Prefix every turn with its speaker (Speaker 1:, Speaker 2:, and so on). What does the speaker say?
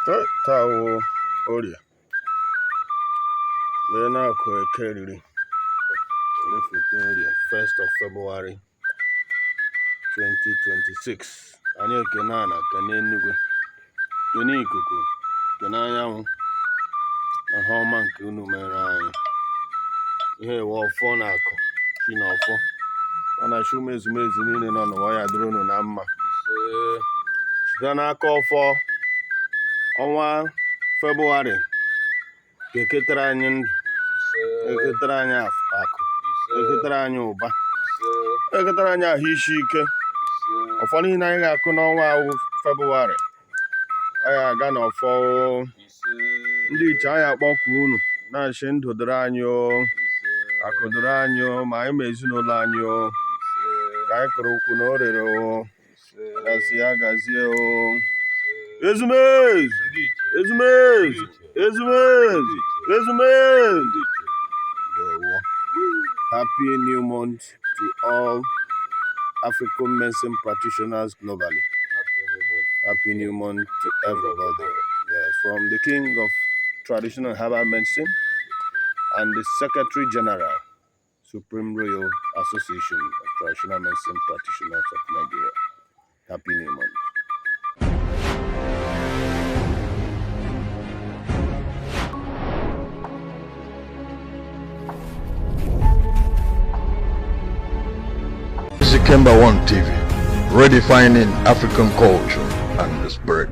Speaker 1: Tawo Oria. Then I could carry 1st of February 2026. Anyị Kenana kene Enugu kene ikuku kene anyanwụ na ha ọma nke unu mere anyị ihe ewe ọfọ na akụ chi na ọfọ ọ na-achụ ụmụ ezumezu niile nọ n'ụwa ya dịrị unu na mma site n'aka ọfọ ọnwa Febụwarị ga-eketara anyị ndụ eketara anyị akụ eketara anyị ụba eketara anyị ahụ isi ike ọfọ niile anyị ga-akụ n'ọnwa Febụwarị anyị aga n'ọfọ ndị iche anyị akpọkụ unu na-achị ndụ dịrị anyị akụ dịrị anyị ma anyị ma ezinụlọ anyị ka anyị kụrụ ukwu na orere gasị ya gazie ezumezu ezumezu ezumezu ezumezu. Happy new month to all African medicine practitioners globally. Happy new month to everybody. Yes, from the King of Traditional Herbal Medicine and the Secretary General, Supreme Royal Association of Traditional Medicine Practitioners of Nigeria. Happy new month.
Speaker 2: Eze-Ikemba 1 TV, redefining African culture and the spirit.